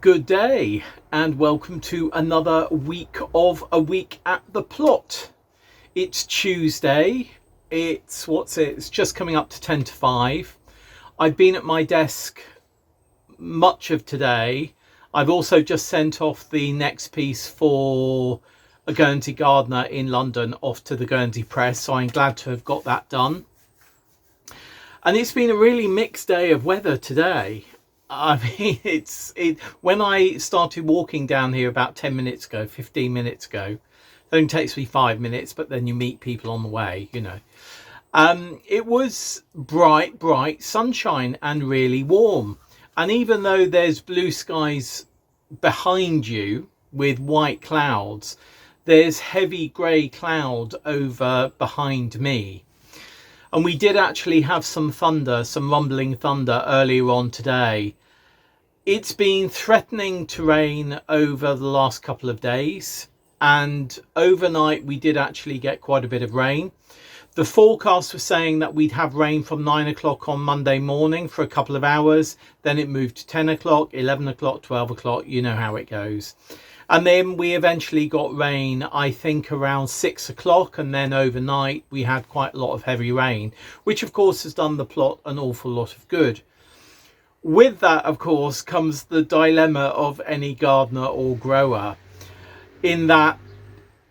Good day and welcome to another week of A Week at the Plot. It's Tuesday. It's just coming up to 10 to 5. I've been at my desk much of today. I've also just sent off the next piece for a Guernsey gardener in London off to the Guernsey press, so I'm glad to have got that done. And it's been a really mixed day of weather today. I mean, when I started walking down here about 10 minutes ago, 15 minutes ago, it only takes me 5 minutes, but then you meet people on the way, you know. It was bright sunshine and really warm. And even though there's blue skies behind you with white clouds, there's heavy grey cloud over behind me. And we did actually have some thunder, some rumbling thunder earlier on today. It's been threatening to rain over the last couple of days. And overnight we did actually get quite a bit of rain. The forecast was saying that we'd have rain from 9 o'clock on Monday morning for a couple of hours. Then it moved to 10 o'clock, 11 o'clock, 12 o'clock. You know how it goes. And then we eventually got rain, I think around 6 o'clock. And then overnight we had quite a lot of heavy rain, which of course has done the plot an awful lot of good. With that, of course, comes the dilemma of any gardener or grower. In that,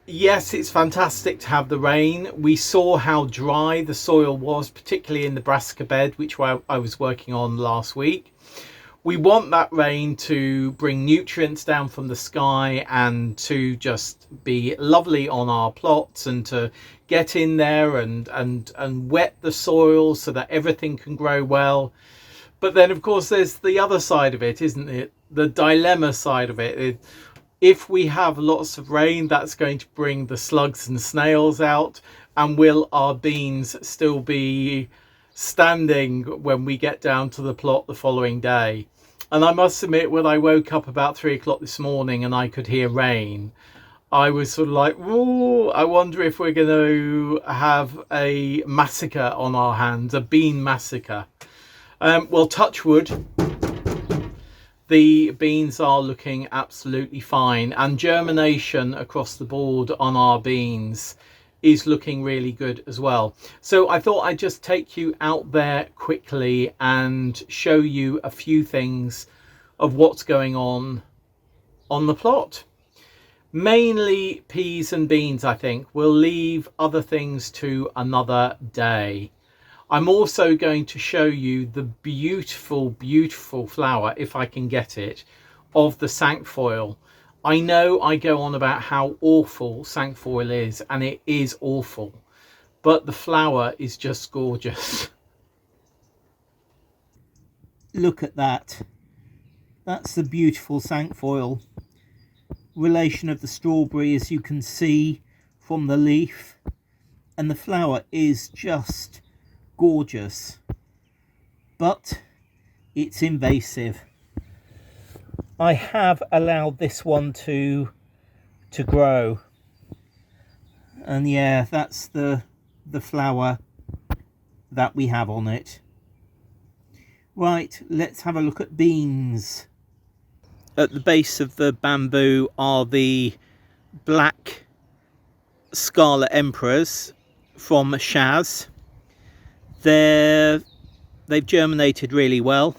yes, it's fantastic to have the rain. We saw how dry the soil was, particularly in the Brassica bed, which I was working on last week. We want that rain to bring nutrients down from the sky and to just be lovely on our plots and to get in there and wet the soil so that everything can grow well. But then, of course, there's the other side of it, isn't it? The dilemma side of it. If we have lots of rain, that's going to bring the slugs and snails out. And will our beans still be standing when we get down to the plot the following day? And I must admit, when I woke up about 3 o'clock this morning and I could hear rain, I was sort of like, oh, I wonder if we're going to have a massacre on our hands, a bean massacre. Well, touch wood, the beans are looking absolutely fine, and germination across the board on our beans is looking really good as well. So I thought I'd just take you out there quickly and show you a few things of what's going on the plot. Mainly peas and beans, I think. We'll leave other things to another day. I'm also going to show you the beautiful flower, if I can get it, of the cinquefoil. I know I go on about how awful cinquefoil is, and it is awful, but the flower is just gorgeous. Look at that. That's the beautiful cinquefoil. Relation of the strawberry, as you can see from the leaf, and the flower is just gorgeous, but it's invasive. I have allowed this one to grow, and yeah, that's the flower that we have on it. Right, let's have a look at beans. At the base of the bamboo are the black Scarlet emperors from Shaz. They've germinated really well.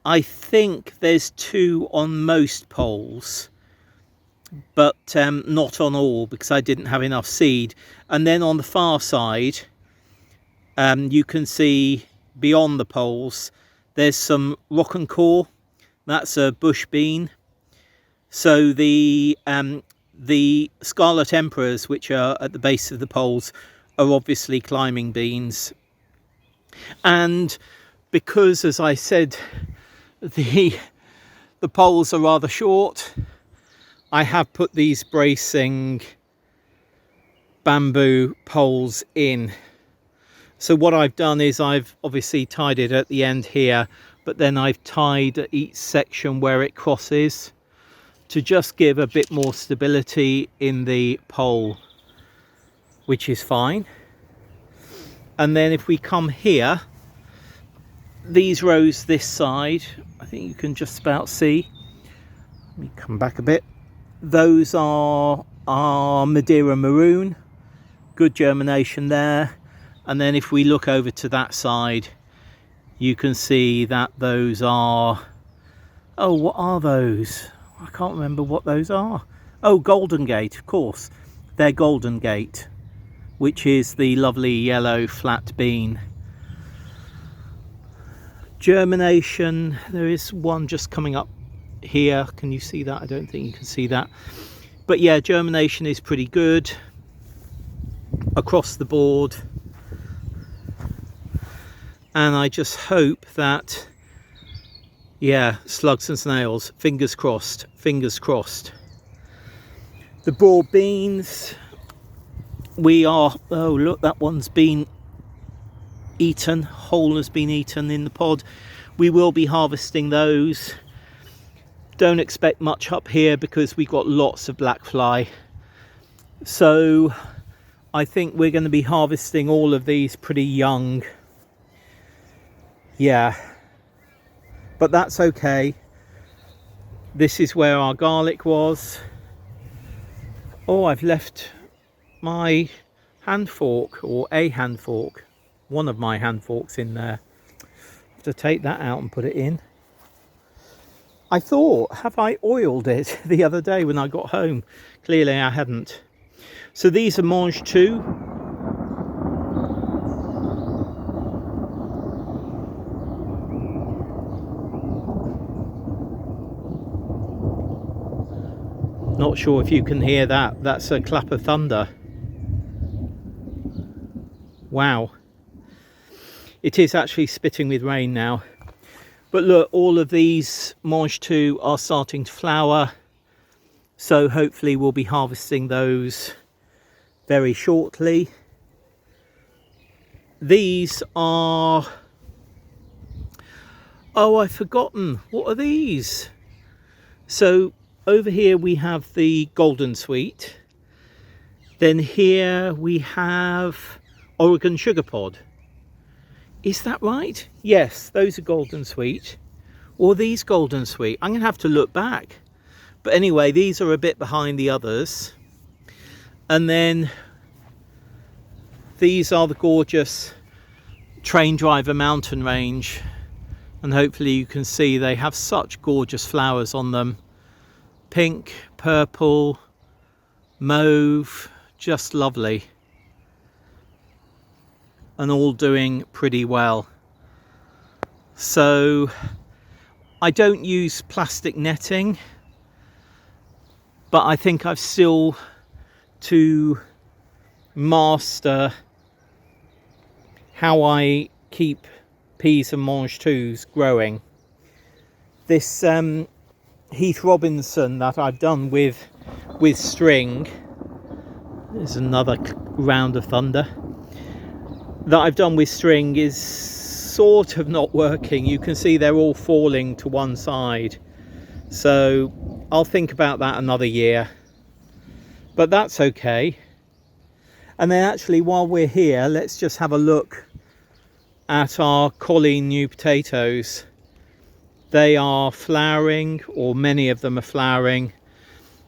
I think there's 2 on most poles, but not on all because I didn't have enough seed. And then on the far side, you can see beyond the poles, there's some Roquencourt. That's a bush bean. So the Scarlet Emperors, which are at the base of the poles, are obviously climbing beans. And because, as I said, the poles are rather short, I have put these bracing bamboo poles in. So what I've done is I've obviously tied it at the end here, but then I've tied at each section where it crosses to just give a bit more stability in the pole, which is fine. And then if we come here, these rows this side, I think you can just about see. Let me come back a bit. Those are our Madeira Maroon, good germination there. And then if we look over to that side, you can see that those are, oh, what are those? I can't remember what those are. Oh, Golden Gate, of course. They're Golden Gate, which is the lovely yellow flat bean. Germination, there is one just coming up here. Can you see that? I don't think you can see that. But yeah, germination is pretty good across the board. And I just hope that, yeah, slugs and snails, fingers crossed, fingers crossed. The broad beans, we are, oh look, that one's been eaten, whole has been eaten in the pod. We will be harvesting those. Don't expect much up here because we've got lots of blackfly. So I think we're going to be harvesting all of these pretty young. Yeah, but that's okay. This is where our garlic was. Oh, I've left my hand fork, or a hand fork, one of my hand forks in there. I have to take that out and put it in. I thought, have I oiled it the other day when I got home? Clearly I hadn't. So these are mangetout. Not sure if you can hear that. That's a clap of thunder. Wow. It is actually spitting with rain now. But look, all of these mangetout are starting to flower. So hopefully we'll be harvesting those very shortly. These are... oh, I've forgotten. What are these? So over here we have the golden sweet. Then here we have Oregon sugar pod. Is that right? Yes, those are golden sweet. Or these golden sweet. I'm going to have to look back. But anyway, these are a bit behind the others. And then these are the gorgeous Train Driver Mountain Range. And hopefully you can see they have such gorgeous flowers on them. Pink, purple, mauve, just lovely. And all doing pretty well. So I don't use plastic netting, but I think I've still to master how I keep peas and mangetouts growing. This Heath Robinson that I've done with string, there's another round of thunder, that I've done with string is sort of not working. You can see they're all falling to one side. So I'll think about that another year. But that's okay. And then actually while we're here, let's just have a look at our Colleen new potatoes. They are flowering, or many of them are flowering.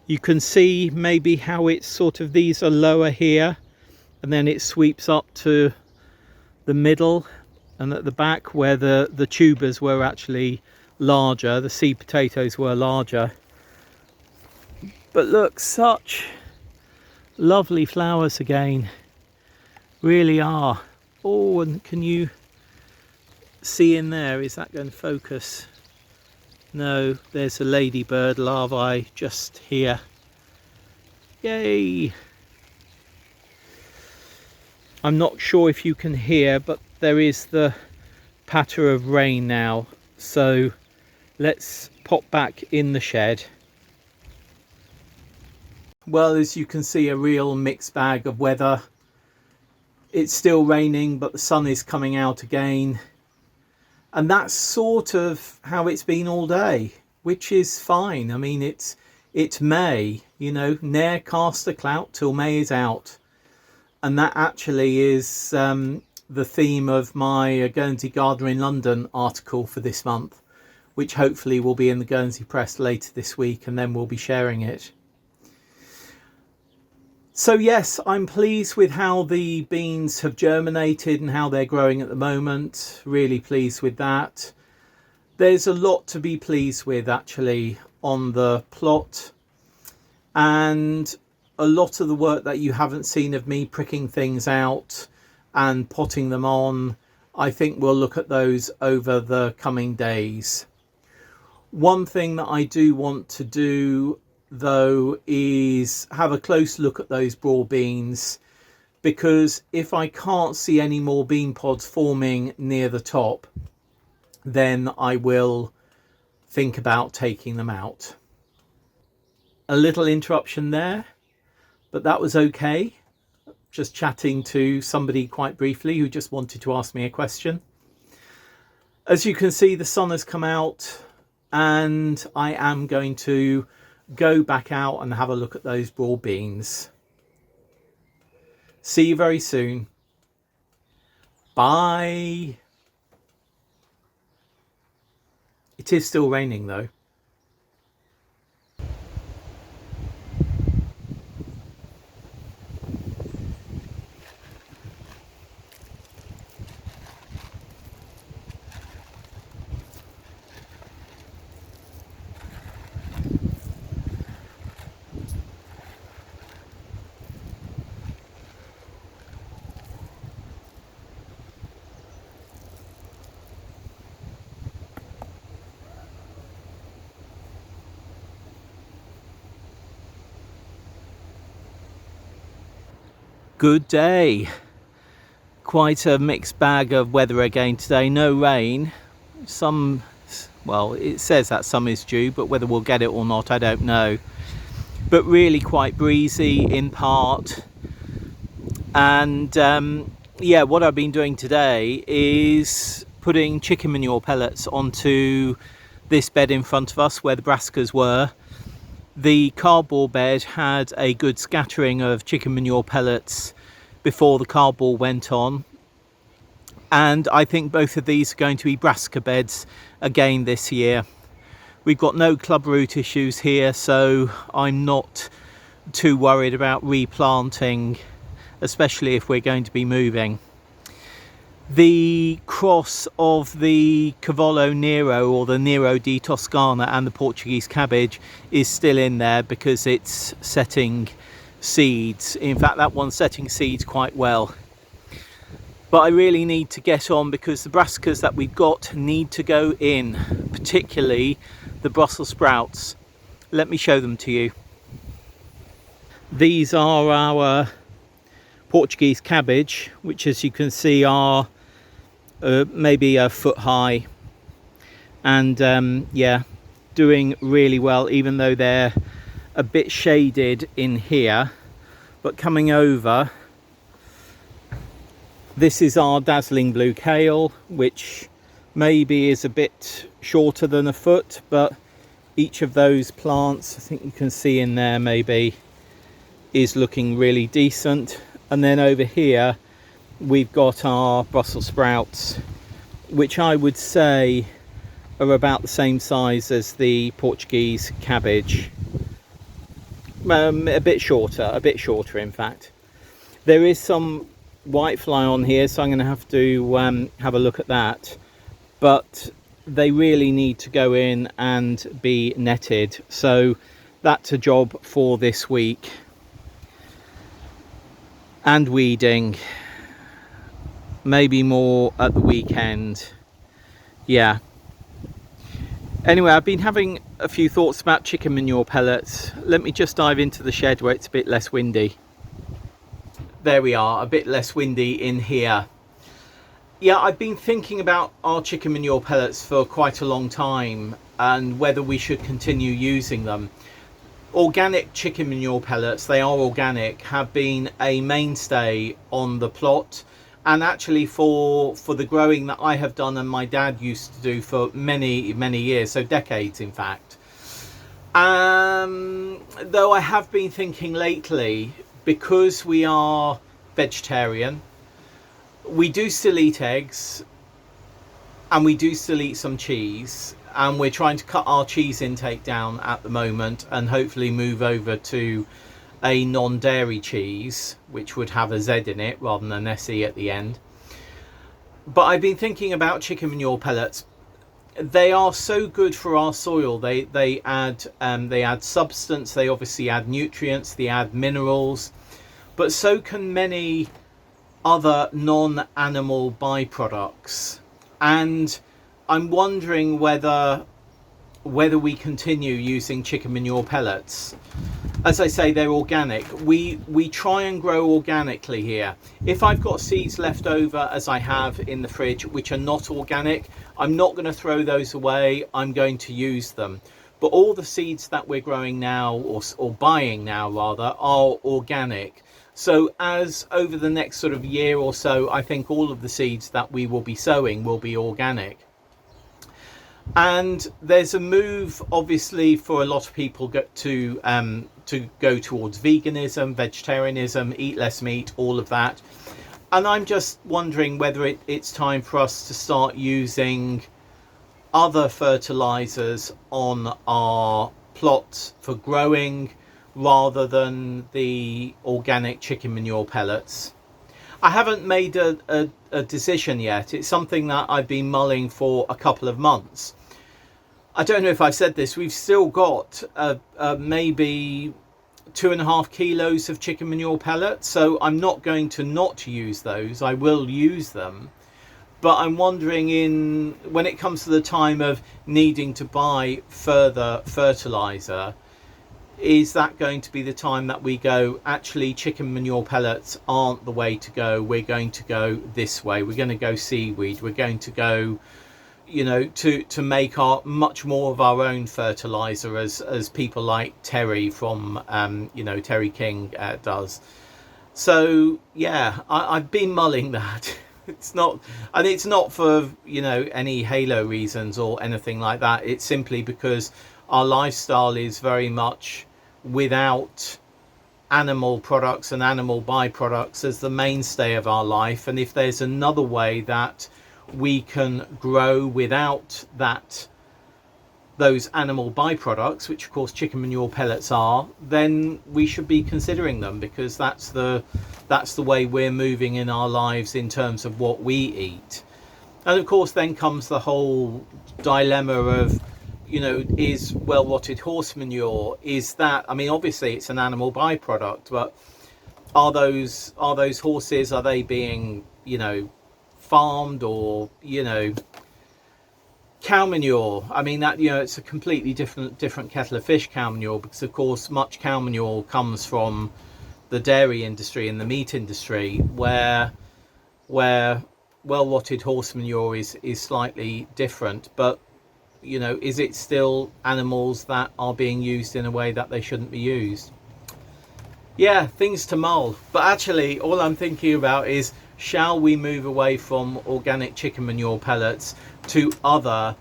You can see maybe how it's sort of, these are lower here and then it sweeps up to the middle and at the back where the tubers were actually larger, the seed potatoes were larger. But look, such lovely flowers again, really are. Oh, and can you see in there, is that going to focus? No, there's a ladybird larvae just here. Yay! I'm not sure if you can hear, but there is the patter of rain now. So let's pop back in the shed. Well, as you can see, a real mixed bag of weather. It's still raining, but the sun is coming out again. And that's sort of how it's been all day, which is fine. I mean, it's May, you know, ne'er cast a clout till May is out. And that actually is the theme of my Guernsey Gardener in London article for this month, which hopefully will be in the Guernsey Press later this week, and then we'll be sharing it. So yes, I'm pleased with how the beans have germinated and how they're growing at the moment. Really pleased with that. There's a lot to be pleased with actually on the plot, and a lot of the work that you haven't seen of me pricking things out and potting them on, I think we'll look at those over the coming days. One thing that I do want to do though is have a close look at those broad beans, because if I can't see any more bean pods forming near the top, then I will think about taking them out. A little interruption there, but that was okay. Just chatting to somebody quite briefly who just wanted to ask me a question. As you can see, the sun has come out, and I am going to go back out and have a look at those broad beans. See you very soon. Bye. It is still raining though. Good day. Quite a mixed bag of weather again today. No rain. Some, well, it says that some is due, but whether we'll get it or not, I don't know. But really quite breezy in part. And yeah, what I've been doing today is putting chicken manure pellets onto this bed in front of us where the brassicas were. The cardboard bed had a good scattering of chicken manure pellets before the cardboard went on, and I think both of these are going to be brassica beds again this year. We've got no club root issues here, so I'm not too worried about replanting, especially if we're going to be moving. The cross of the Cavallo Nero, or the Nero di Toscana, and the Portuguese cabbage is still in there because it's setting seeds. In fact, that one's setting seeds quite well. But I really need to get on because the brassicas that we've got need to go in, particularly the Brussels sprouts. Let me show them to you. These are our Portuguese cabbage, which as you can see are maybe a foot high, and yeah, doing really well, even though they're a bit shaded in here. But coming over, this is our Dazzling Blue Kale, which maybe is a bit shorter than a foot, but each of those plants, I think you can see in there maybe, is looking really decent. And then over here we've got our Brussels sprouts, which I would say are about the same size as the Portuguese cabbage. A bit shorter in fact. There is some whitefly on here, so I'm going to have a look at that, but they really need to go in and be netted, so that's a job for this week. And weeding, maybe more at the weekend. Yeah. Anyway, I've been having a few thoughts about chicken manure pellets. Let me just dive into the shed where it's a bit less windy. There we are, a bit less windy in here. Yeah, I've been thinking about our chicken manure pellets for quite a long time and whether we should continue using them. Organic chicken manure pellets, they are organic, have been a mainstay on the plot, and actually for the growing that I have done and my dad used to do for many years, so decades in fact. Though I have been thinking lately, because we are vegetarian, we do still eat eggs, and we do still eat some cheese, and we're trying to cut our cheese intake down at the moment and hopefully move over to a non-dairy cheese, which would have a Z in it rather than an SE at the end. But I've been thinking about chicken manure pellets. They are so good for our soil. They add substance. They obviously add nutrients. They add minerals. But so can many other non-animal byproducts. And I'm wondering whether we continue using chicken manure pellets. As I say, they're organic. We try and grow organically here. If I've got seeds left over, as I have in the fridge, which are not organic, I'm not going to throw those away. I'm going to use them. But all the seeds that we're growing now, or buying now rather, are organic. So as over the next sort of year or so, I think all of the seeds that we will be sowing will be organic. And there's a move, obviously, for a lot of people to go towards veganism, vegetarianism, eat less meat, all of that. And I'm just wondering whether it's time for us to start using other fertilizers on our plots for growing, rather than the organic chicken manure pellets. I haven't made a decision yet. It's something that I've been mulling for a couple of months. I don't know if I've said this. We've still got maybe 2.5 kilos of chicken manure pellets. So I'm not going to not use those. I will use them. But I'm wondering, when it comes to the time of needing to buy further fertiliser, is that going to be the time that we go, actually chicken manure pellets aren't the way to go, we're going to go this way, we're going to go seaweed, we're going to go, you know, to make much more of our own fertiliser, as people like Terry from Terry King does. So yeah, I've been mulling that. It's not for any halo reasons or anything like that. It's simply because our lifestyle is very much without animal products and animal byproducts as the mainstay of our life. And if there's another way that we can grow without those animal byproducts, which of course chicken manure pellets are, then we should be considering them, because that's the way we're moving in our lives in terms of what we eat. And of course then comes the whole dilemma of, is well-rotted horse manure, is that, I mean, obviously it's an animal byproduct, but are those horses, are they being, farmed, or, cow manure? I mean, that, it's a completely different kettle of fish, cow manure, because of course much cow manure comes from the dairy industry and the meat industry, where well-rotted horse manure is slightly different. But is it still animals that are being used in a way that they shouldn't be used? Yeah, things to mull. But actually, all I'm thinking about is, shall we move away from organic chicken manure pellets to other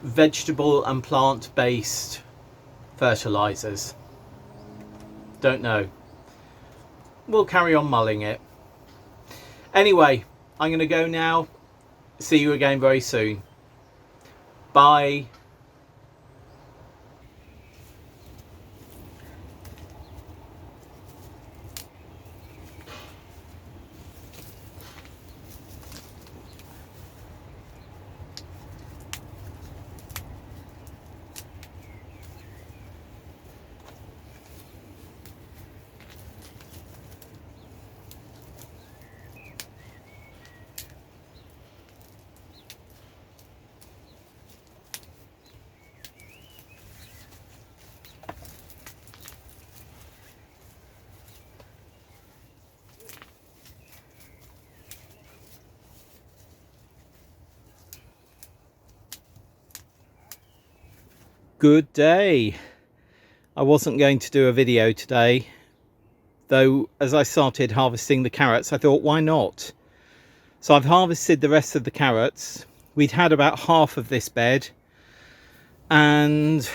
vegetable and plant-based fertilizers? Don't know. We'll carry on mulling it. Anyway, I'm going to go now. See you again very soon. Bye. Good day. I wasn't going to do a video today, though as I started harvesting the carrots I thought, why not? So I've harvested the rest of the carrots. We'd had about half of this bed, and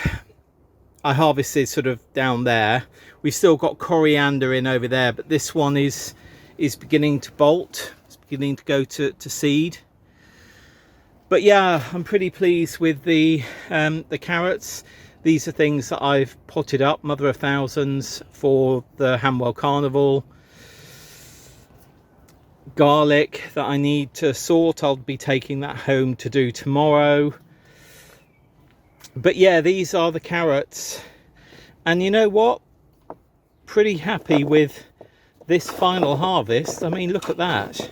I harvested sort of down there. We've still got coriander in over there, but this one is beginning to bolt. It's beginning to go to seed. But yeah, I'm pretty pleased with the carrots. These are things that I've potted up, mother of thousands for the Hamwell Carnival. Garlic that I need to sort, I'll be taking that home to do tomorrow. But yeah, these are the carrots. And you know what? Pretty happy with this final harvest. I mean, look at that.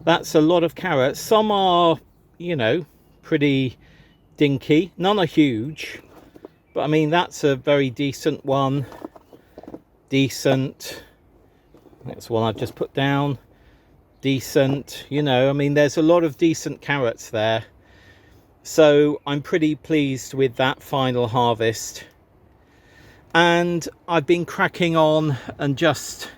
That's a lot of carrots. Some are, you know, pretty dinky. None are huge. But I mean, that's a very decent one. Decent. That's one I've just put down. Decent. You know, I mean, there's a lot of decent carrots there. So I'm pretty pleased with that final harvest. And I've been cracking on and just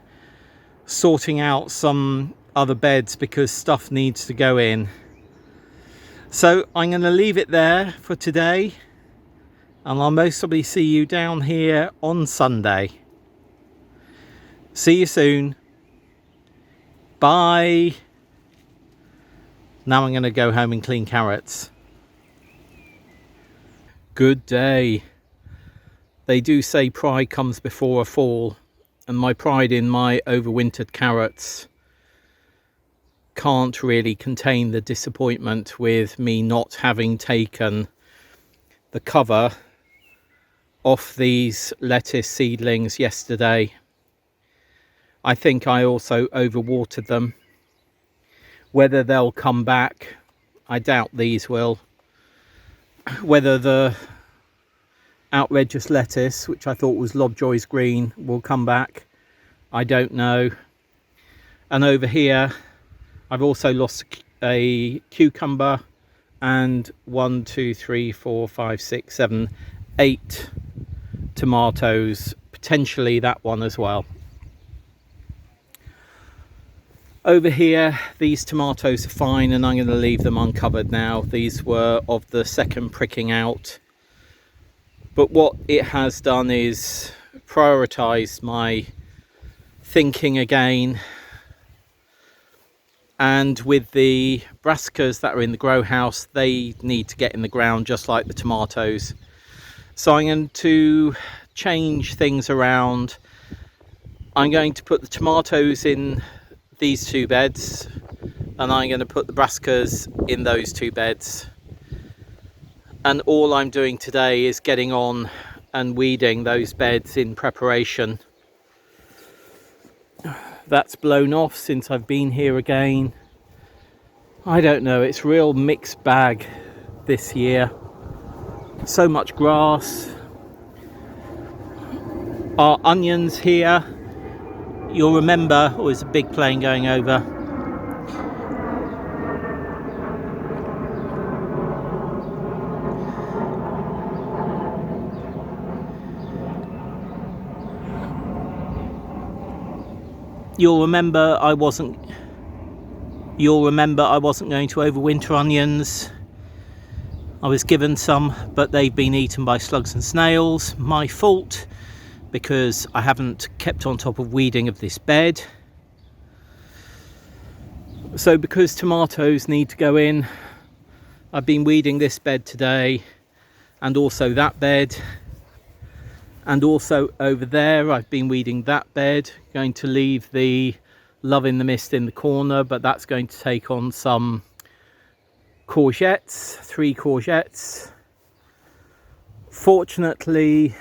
sorting out some other beds because stuff needs to go in. So I'm going to leave it there for today, and I'll most probably see you down here on Sunday. See you soon. Bye. Now I'm going to go home and clean carrots. Good day. They do say pride comes before a fall, and my pride in my overwintered carrots can't really contain the disappointment with me not having taken the cover off these lettuce seedlings yesterday. I think I also overwatered them. Whether they'll come back, I doubt these will. Whether the outrageous lettuce, which I thought was Lobjoy's green, will come back, I don't know. And over here I've also lost a cucumber and 1, 2, 3, 4, 5, 6, 7, 8 tomatoes, potentially that one as well. Over here, these tomatoes are fine, and I'm going to leave them uncovered now. These were of the second pricking out. But what it has done is prioritised my thinking again. And with the brassicas that are in the grow house, they need to get in the ground just like the tomatoes. So I'm going to change things around. I'm going to put the tomatoes in these 2 beds, and I'm going to put the brassicas in those 2 beds. And all I'm doing today is getting on and weeding those beds in preparation. That's blown off since I've been here again. I don't know, it's a real mixed bag this year. So much grass. Our onions here, you'll remember, oh, there's a big plane going over. You'll remember I wasn't going to overwinter onions. I was given some, but they've been eaten by slugs and snails. My fault, because I haven't kept on top of weeding of this bed. So because tomatoes need to go in, I've been weeding this bed today, and also that bed. And also over there, I've been weeding that bed. Going to leave the Love in the Mist in the corner, but that's going to take on some courgettes, 3 courgettes. Fortunately,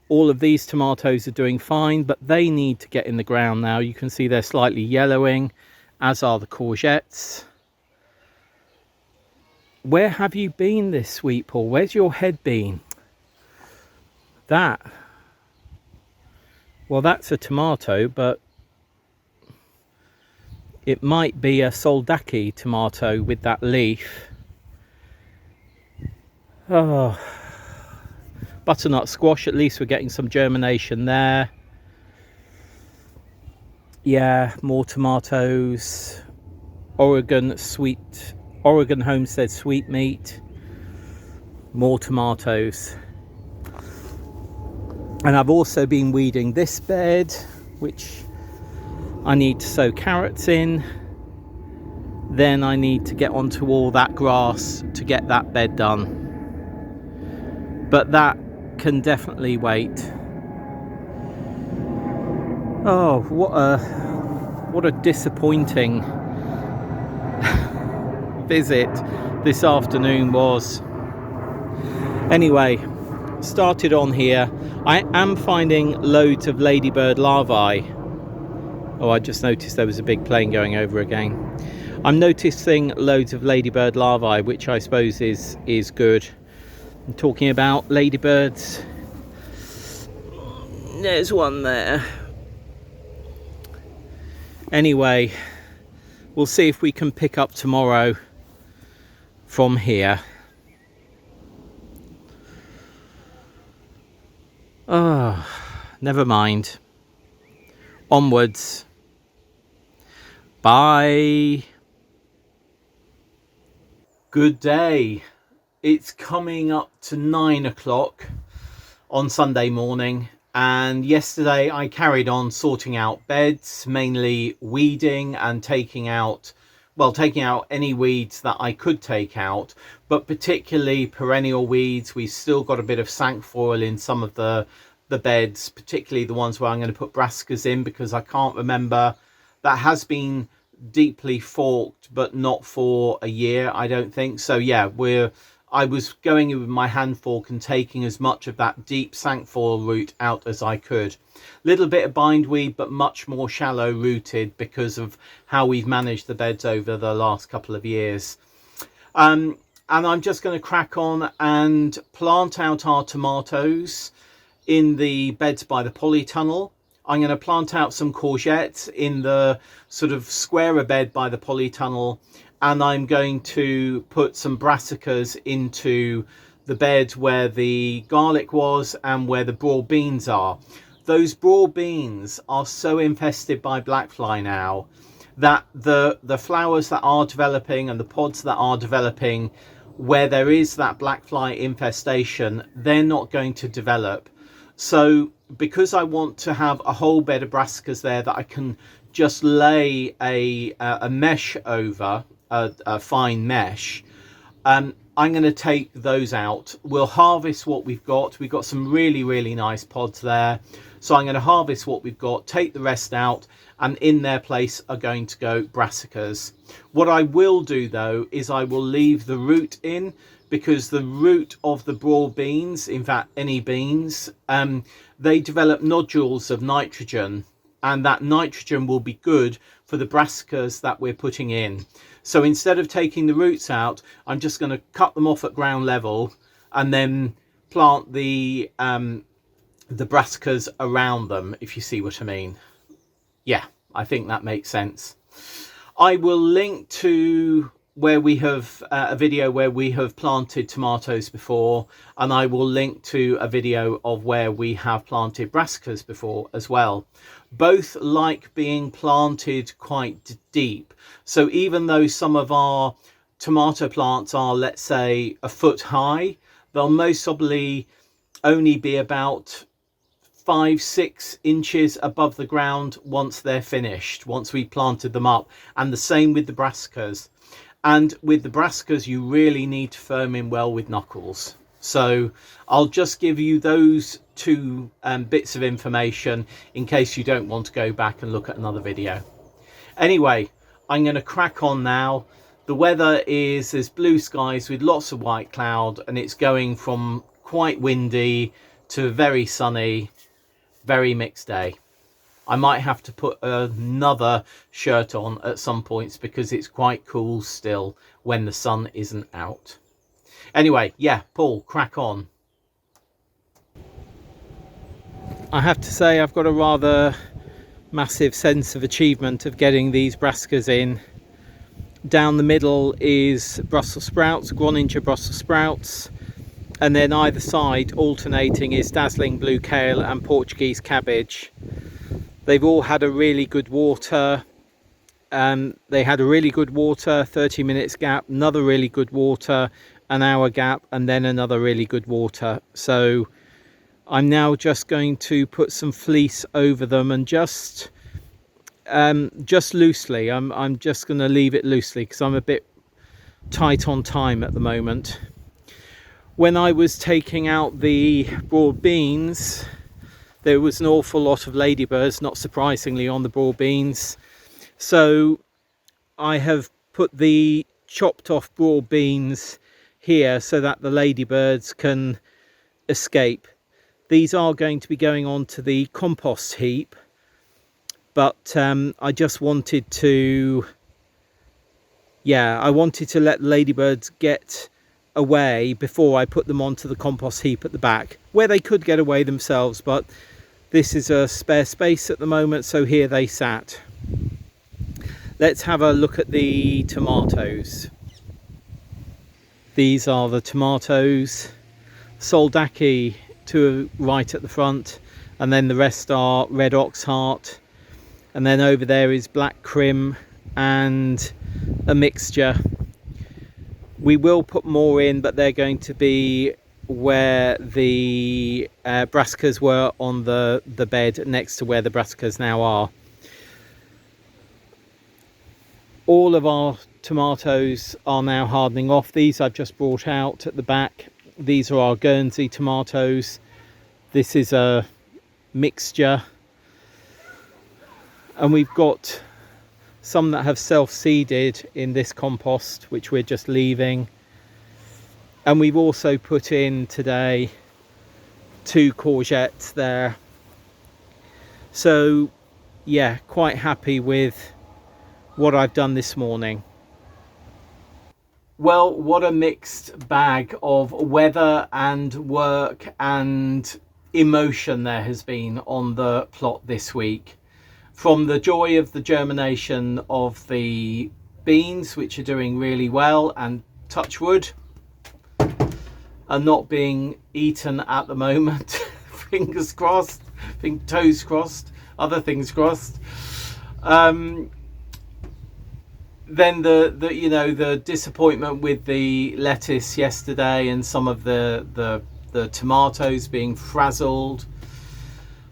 all of these tomatoes are doing fine, but they need to get in the ground now. You can see they're slightly yellowing, as are the courgettes. Where have you been this week, Paul? Where's your head been? That, well, that's a tomato, but it might be a soldaki tomato with that leaf. Oh, butternut squash, at least we're getting some germination there. Yeah, more tomatoes. Oregon Homestead sweetmeat. More tomatoes. And I've also been weeding this bed, which I need to sow carrots in. then I need to get onto all that grass to get that bed done. But that can definitely wait. Oh, what a disappointing visit this afternoon was. Anyway, started on here. I am finding loads of ladybird larvae. Oh, I just noticed there was a big plane going over again. I'm noticing loads of ladybird larvae, which I suppose is good. I'm talking about ladybirds. There's one there. Anyway, we'll see if we can pick up tomorrow from here. Oh, never mind. Onwards. Bye. Good day. It's coming up to 9 o'clock on Sunday morning, and yesterday I carried on sorting out beds, mainly weeding and taking out any weeds that I could take out, but particularly perennial weeds. We've still got a bit of cinquefoil in some of the beds, particularly the ones where I'm going to put brassicas in, because I can't remember. That has been deeply forked, but not for a year, I don't think. So yeah, I was going in with my hand fork and taking as much of that deep cinquefoil root out as I could. Little bit of bindweed, but much more shallow rooted because of how we've managed the beds over the last couple of years. And I'm just going to crack on and plant out our tomatoes in the beds by the polytunnel. I'm going to plant out some courgettes in the sort of squarer bed by the polytunnel, and I'm going to put some brassicas into the bed where the garlic was and where the broad beans are. Those broad beans are so infested by blackfly now that the flowers that are developing and the pods that are developing where there is that blackfly infestation, they're not going to develop. So because I want to have a whole bed of brassicas there that I can just lay a mesh over, a fine mesh, I'm going to take those out. We'll harvest what we've got. We've got some really nice pods there. So I'm going to harvest what we've got, take the rest out, and in their place are going to go brassicas. What I will do though is I will leave the root in, because the root of the broad beans, in fact any beans, they develop nodules of nitrogen, and that nitrogen will be good for the brassicas that we're putting in. So instead of taking the roots out, I'm just going to cut them off at ground level and then plant the brassicas around them, if you see what I mean. Yeah, I think that makes sense. I will link to where we have a video where we have planted tomatoes before, and I will link to a video of where we have planted brassicas before as well. Both like being planted quite deep, so even though some of our tomato plants are, let's say, a foot high, they'll most probably only be about 5-6 inches above the ground once they're finished, once we planted them up. And the same with the brassicas. And with the brassicas, you really need to firm in well with knuckles. So I'll just give you those two bits of information in case you don't want to go back and look at another video. Anyway, I'm going to crack on now. The weather is, there's blue skies with lots of white cloud, and it's going from quite windy to very sunny, very mixed day. I might have to put another shirt on at some points because it's quite cool still when the sun isn't out. Anyway, yeah, Paul, crack on. I have to say I've got a rather massive sense of achievement of getting these brassicas in. Down the middle is Brussels sprouts, Groninger Brussels sprouts, and then either side alternating is Dazzling Blue Kale and Portuguese cabbage. They've all had a really good water. They had a really good water, 30 minutes gap, another really good water, an hour gap, and then another really good water. So I'm now just going to put some fleece over them and just just loosely. I'm just going to leave it loosely because I'm a bit tight on time at the moment. When I was taking out the broad beans, there was an awful lot of ladybirds, not surprisingly, on the broad beans. So I have put the chopped off broad beans here so that the ladybirds can escape. These are going to be going on to the compost heap, but I just wanted to, I wanted to let the ladybirds get away before I put them onto the compost heap at the back, where they could get away themselves, but this is a spare space at the moment, so here they sat. Let's have a look at the tomatoes. These are the tomatoes, Soldaki to right at the front, and then the rest are red oxheart, and then over there is black crim and a mixture. We will put more in, but they're going to be where the brassicas were on the bed next to where the brassicas now are. All of our tomatoes are now hardening off. These I've just brought out at the back. These are our Guernsey tomatoes. This is a mixture, and we've got some that have self-seeded in this compost, which we're just leaving. And we've also put in today 2 courgettes there. So yeah, quite happy with what I've done this morning. Well, what a mixed bag of weather and work and emotion there has been on the plot this week. From the joy of the germination of the beans, which are doing really well, and touch wood, are not being eaten at the moment. Fingers crossed, toes crossed, other things crossed. Then the disappointment with the lettuce yesterday and some of the tomatoes being frazzled.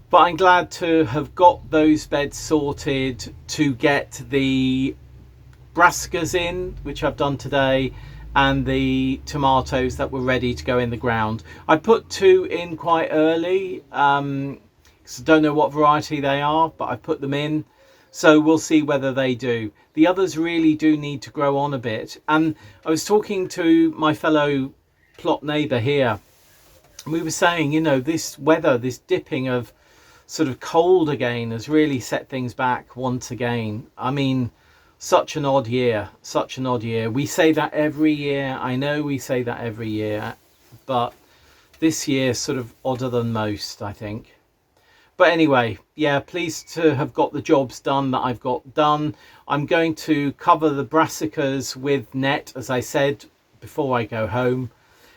But I'm glad to have got those beds sorted to get the brassicas in, which I've done today, and the tomatoes that were ready to go in the ground. I put 2 in quite early because I don't know what variety they are, but I put them in. So we'll see whether they do. The others really do need to grow on a bit. And I was talking to my fellow plot neighbour here, and we were saying, this weather, this dipping of sort of cold again has really set things back once again. I mean, such an odd year, such an odd year. We say that every year. I know we say that every year, but this year sort of odder than most, I think. But anyway, yeah, pleased to have got the jobs done that I've got done. I'm going to cover the brassicas with net, as I said, before I go home.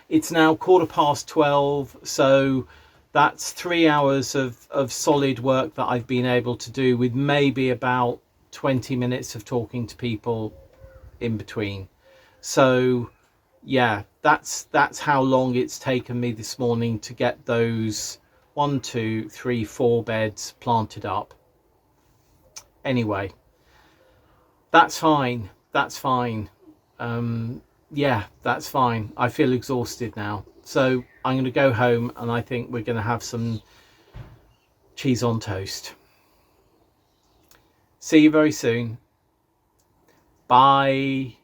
It's now 12:15, so that's 3 hours of solid work that I've been able to do, with maybe about 20 minutes of talking to people in between. So yeah, that's how long it's taken me this morning to get those 1, 2, 3, 4 beds planted up. Anyway, that's fine. That's fine. Yeah, that's fine. I feel exhausted now. So I'm going to go home, and I think we're going to have some cheese on toast. See you very soon. Bye.